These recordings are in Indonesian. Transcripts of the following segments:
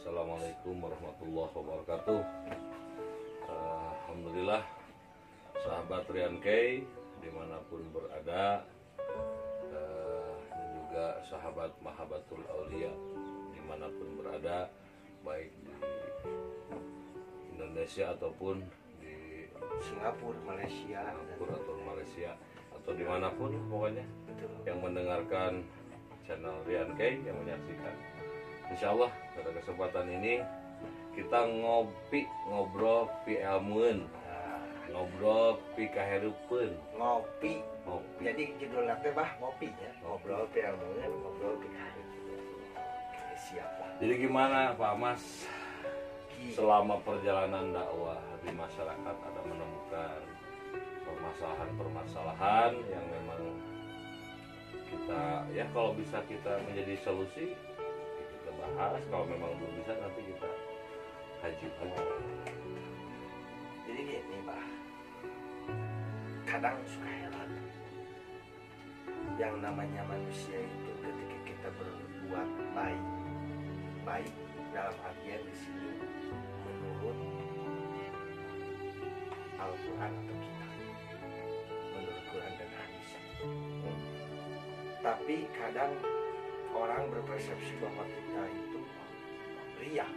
Assalamualaikum warahmatullahi wabarakatuh. Alhamdulillah, sahabat Rian K dimanapun berada, dan juga sahabat Mahabatul Aulia dimanapun berada, baik di Indonesia ataupun di Singapura, Malaysia, atau Malaysia atau dimanapun pokoknya betul. yang mendengarkan channel Rian K, yang menyaksikan. Insya Allah pada kesempatan ini kita ngobrol pi ilmuan, ngobrol pi kahirupan, Ngopi. ngopi. Jadi judul nanti ngopi ya. Ngobrol pi ilmuan, ngobrol pi kehidupan. Siapa? Jadi gimana Pak Mas, selama perjalanan dakwah di masyarakat ada menemukan permasalahan-permasalahan yang memang kita ya kalau bisa kita menjadi solusi kita bahas, kalau memang belum bisa nanti kita kaji lagi. Jadi gini Pak, kadang suka heran yang namanya manusia itu ketika kita berbuat baik dalam artian di sini menurut Al-Quran atau kitab, menurut Quran dan hadis. Tapi kadang orang berpersepsi bahwa kita itu riya,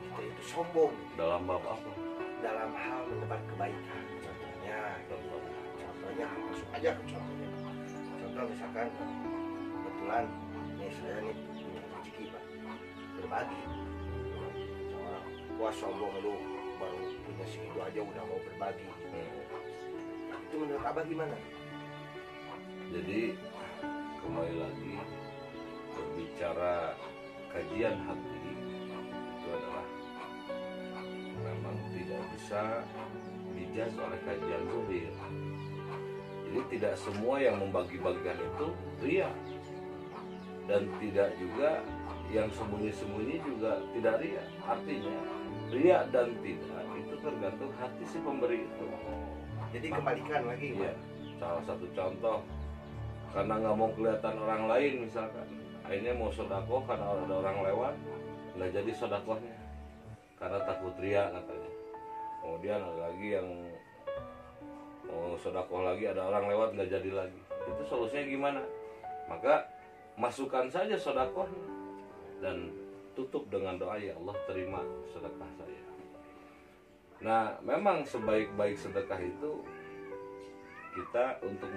kita itu sombong Dalam bab apa? dalam hal menebar kebaikan. Contohnya masuk aja ke contohnya. Contoh misalkan kebetulan nih saya nih punya rezeki Pak, berbagi. Orang wah sombong lu baru punya segitu aja udah mau berbagi. Itu menurut Abah gimana? Jadi kembali lagi berbicara kajian hati itu adalah memang tidak bisa dijudge oleh kajian zuhir. Jadi tidak semua yang membagi-bagikan itu ria, dan tidak juga yang sembunyi-sembunyi juga tidak ria. Artinya ria dan tidak itu tergantung hati si pemberi itu. Jadi kembalikan lagi Iya, Pak. salah satu contoh, karena nggak mau kelihatan orang lain misalkan, akhirnya mau sodakoh karena ada orang lewat, nggak jadi sodakohnya karena takut ria katanya. Kemudian ada lagi yang mau sodakoh lagi, ada orang lewat nggak jadi lagi. Itu solusinya gimana? Maka masukkan saja sodakohnya dan tutup dengan doa, ya Allah terima sedekah saya. Nah, memang sebaik-baik sedekah itu kita untuk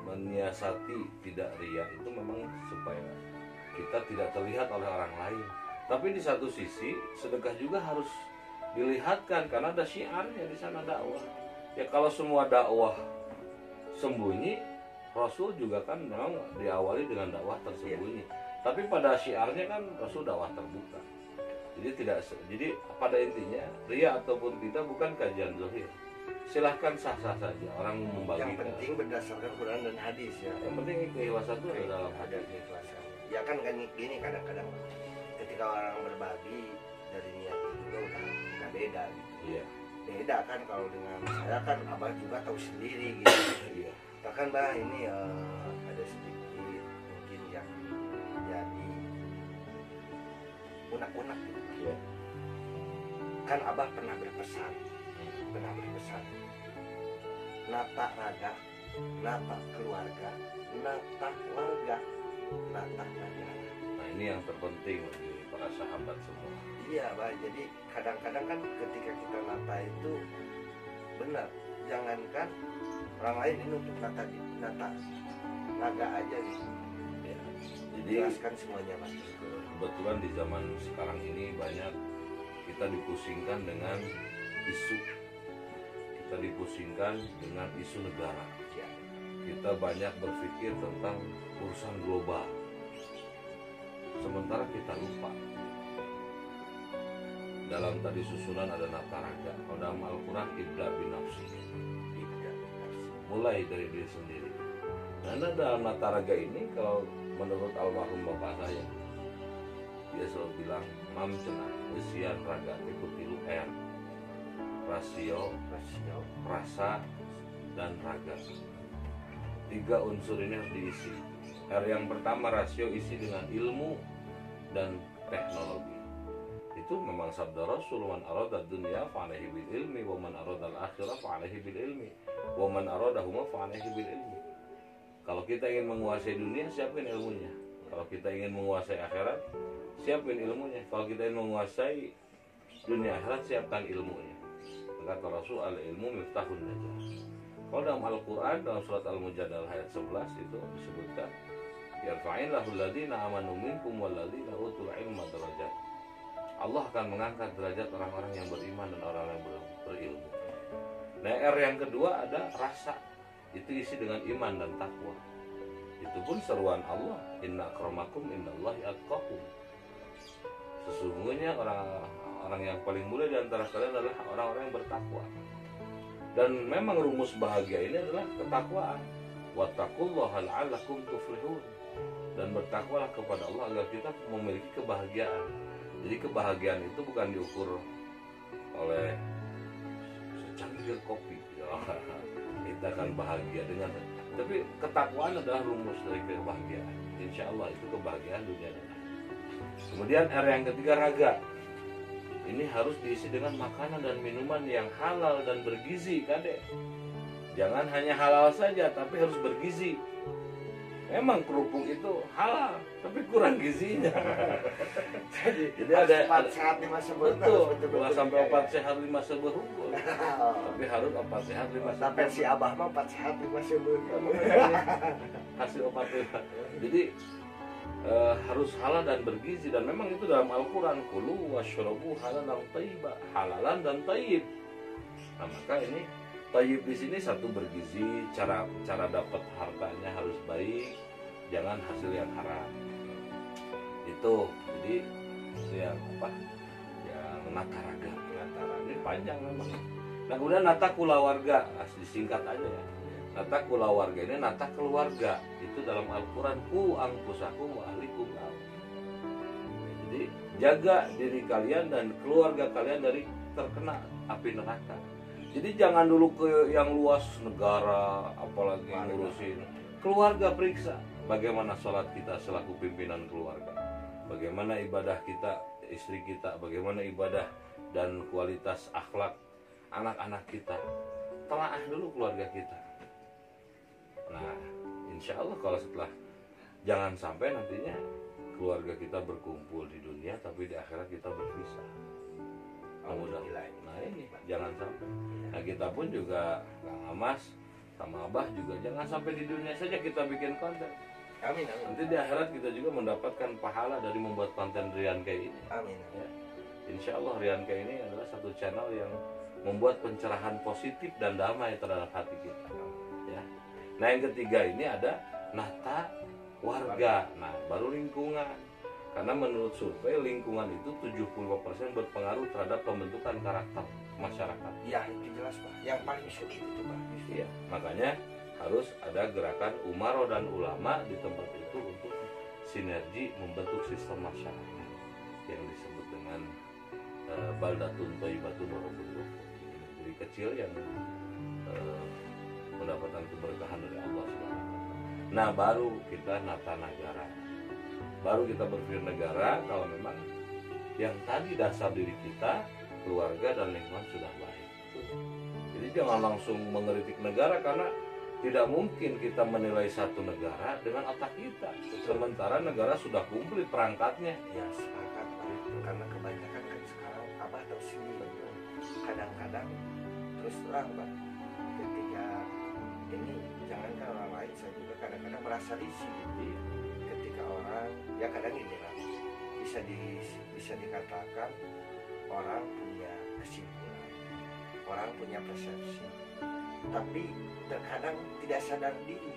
menyiasati tidak ria itu memang supaya kita tidak terlihat oleh orang lain. Tapi di satu sisi sedekah juga harus dilihatkan karena ada syiarnya di sana, dakwah. Ya kalau semua dakwah sembunyi, Rasul juga kan memang diawali dengan dakwah tersembunyi. Tapi pada syiarnya kan Rasul dakwah terbuka. Jadi pada intinya ria ataupun tidak bukan kajian zahir. Silahkan sah-sah saja orang membagikan. Yang penting berdasarkan Quran dan hadis ya. Yang penting keikhlasan itu ada dalam hati. Ada keikhlasan. Ya kan gini kadang-kadang ketika orang berbagi dari niat itu juga udah beda gitu. Iya. Beda kan kalau dengan saya kan Abah juga tahu sendiri gitu. Iya. Bahkan Bah ini ada sedikit mungkin yang jadi unak-unak gitu. Iya. Kan Abah pernah berpesan nata raga, nata keluarga, nata warga, nata negara. Nah ini yang terpenting bagi para sahabat semua. Iya Bah, jadi kadang-kadang kan ketika kita nata itu benar, jangankan orang lain ini untuk nata naga aja gitu. Ya. Jadi Jelaskan semuanya Mas. kebetulan di zaman sekarang ini banyak kita dipusingkan dengan isu, kita dipusingkan dengan isu negara. Ya. Kita banyak berpikir tentang urusan global, sementara kita lupa dalam tadi susunan ada nata raga. Kalau dalam Al-Quran ibda bin nafsi, mulai dari diri sendiri. Karena dalam nata raga ini kalau menurut almarhum bapak saya, dia selalu bilang mam cenah usian raga ikutilu rasio, rasa, dan raga. 3 unsur ini harus diisi. R yang pertama rasio isi dengan ilmu dan teknologi. Itu memang sabda Rasul, man arada dunya fa alaihi bil ilmi wa man arada al akhirah fa alaihi bil ilmi wa man aradahuma fa alaihi bil ilmi. Kalau kita ingin menguasai dunia, siapin ilmunya. Kalau kita ingin menguasai akhirat, siapin ilmunya. Kalau kita ingin menguasai dunia akhirat, siapkan ilmunya. Kata Rasul, al ilmu miftahun najah. Kalau dalam Al-Quran, dalam surat Al-Mujadalah ayat 11 itu disebutkan, yarfa'illahu alladhina amanu minkum walladhina utul ilma darajat. Allah akan mengangkat derajat orang-orang yang beriman dan orang-orang yang berilmu. Nah, R yang kedua ada rasa. Itu isi dengan iman dan takwa. Itu pun seruan Allah, inna akramakum indallahi atqakum. Sesungguhnya orang yang paling mulia di antara kalian adalah orang-orang yang bertakwa. Dan memang rumus bahagia ini adalah ketakwaan. Wattaqullaha la'allakum tuflihun. Dan bertakwalah kepada Allah agar kita memiliki kebahagiaan. Jadi kebahagiaan itu bukan diukur oleh secangkir kopi. Kita akan bahagia dengan, tapi ketakwaan adalah rumus dari kebahagiaan. Insya Allah itu kebahagiaan dunia dan akhirat. Kemudian R yang ketiga raga. Ini harus diisi dengan makanan dan minuman yang halal dan bergizi, Kade. Jangan hanya halal saja, tapi harus bergizi. Memang kerupuk itu halal, tapi kurang gizinya. Jadi ada 4 sehat 5 sempurna. Betul, bukan sampai 4 sehat 5 berhukum. Tapi harus 4 sehat 5 sempurna. Tapi si Abah mah 4 sehat 5 sempurna. Hasil 4 sehat. Jadi harus halal dan bergizi, dan memang itu dalam Al-Quran, kulu washrabu halalan thayyiba, halalan dan thayyib. Nah, maka ini thayyib di sini satu bergizi, cara dapat hartanya harus baik, jangan hasil yang haram. Itu jadi yang apa? Yang nataraga, ini panjang memang. Nah, kemudian nata kulawarga, disingkat aja ya. Nata kulawarga ini nata keluarga. Itu dalam Al-Quran, ku angkusakum wa ahlikum. Jadi jaga diri kalian dan keluarga kalian dari terkena api neraka. Jadi jangan dulu ke yang luas negara, apalagi ngurusin keluarga. Periksa bagaimana sholat kita selaku pimpinan keluarga, bagaimana ibadah kita, istri kita, bagaimana ibadah dan kualitas akhlak anak-anak kita. Telaah dulu keluarga kita. Nah, insya Allah kalau setelah, jangan sampai nantinya keluarga kita berkumpul di dunia tapi di akhirat kita berpisah. Nah ini jangan sampai. Nah, kita pun juga Kang Amas sama Abah juga jangan sampai di dunia saja kita bikin konten. Amin. Nanti di akhirat kita juga mendapatkan pahala dari membuat konten Rian kayak ini. Amin. Ya. Insya Allah Rian kayak ini adalah satu channel yang membuat pencerahan positif dan damai terhadap hati kita. Ya. Nah, yang ketiga ini ada nata warga. Nah, baru lingkungan. Karena menurut survei lingkungan itu 75% berpengaruh terhadap pembentukan karakter masyarakat. Ya, itu jelas Pak. Yang paling sulit itu Pak. Iya, makanya harus ada gerakan umaro dan ulama di tempat itu untuk sinergi membentuk sistem masyarakat yang disebut dengan baldatun thayyibatun wa rabbun ghafur. Negeri kecil yang mendapatkan keberkahan dari Allah SWT. Nah, baru kita nata negara. Baru kita berpikir negara kalau memang yang tadi dasar diri kita, keluarga dan lingkungan sudah baik. Jadi jangan langsung mengkritik negara, karena tidak mungkin kita menilai satu negara dengan otak kita. Sementara negara sudah komplit perangkatnya. Ya, sepakat Pak. Karena kebanyakan kan sekarang Abah tahu sendiri. Kadang-kadang terus terang Pak, ketika ini jangankan orang lain, saya juga kadang-kadang merasa risih. Ketika orang, ya kadang ini lah, bisa dikatakan orang punya kesimpulan, orang punya persepsi, tapi terkadang tidak sadar diri.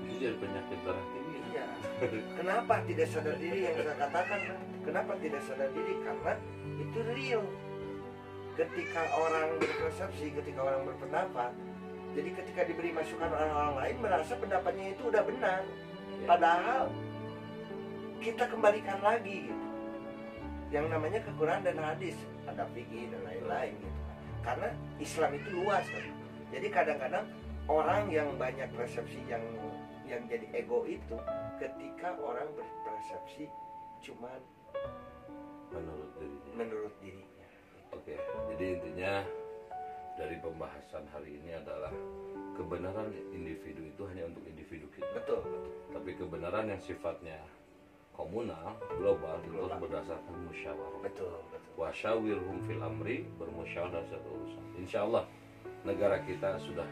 Ini jadi penyakit darah tinggi. Iya. Kenapa tidak sadar diri yang saya katakan? Kenapa tidak sadar diri? Karena itu real. Ketika orang berpersepsi, ketika orang berpendapat, jadi ketika diberi masukan orang lain merasa pendapatnya itu udah benar. Padahal kita kembalikan lagi gitu. Yang namanya kekurangan dan hadis, ada fikih dan lain-lain gitu. Karena Islam itu luas kan. Jadi kadang-kadang orang yang banyak persepsi yang jadi ego itu, ketika orang berpersepsi cuman menurut dirinya. menurut dirinya. Oke, jadi intinya dari pembahasan hari ini adalah kebenaran individu itu hanya untuk individu kita. Betul. Tapi kebenaran yang sifatnya komunal, global, itu Global. berdasarkan musyawarah. Betul. Wasyawirhum fil amri, bermusyawarah dalam satu urusan. Insya Allah negara kita sudah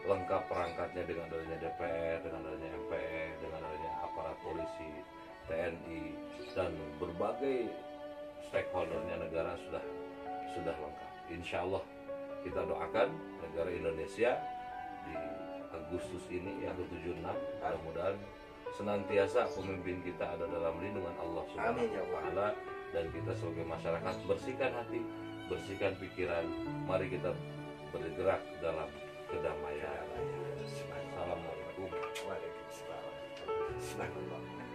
lengkap perangkatnya dengan adanya DPR, dengan adanya MPR, dengan adanya aparat polisi, TNI, dan berbagai stakeholdernya negara sudah lengkap. Insya Allah kita doakan negara Indonesia di Agustus ini yang ke-76, mudah-mudahan senantiasa pemimpin kita ada dalam lindungan Allah Amin ya Allah. Subhanahu wa Ta'ala, dan kita sebagai masyarakat bersihkan hati, bersihkan pikiran, mari kita bergerak dalam kedamaian. Assalamualaikum. Waalaikumsalam. Bismillah.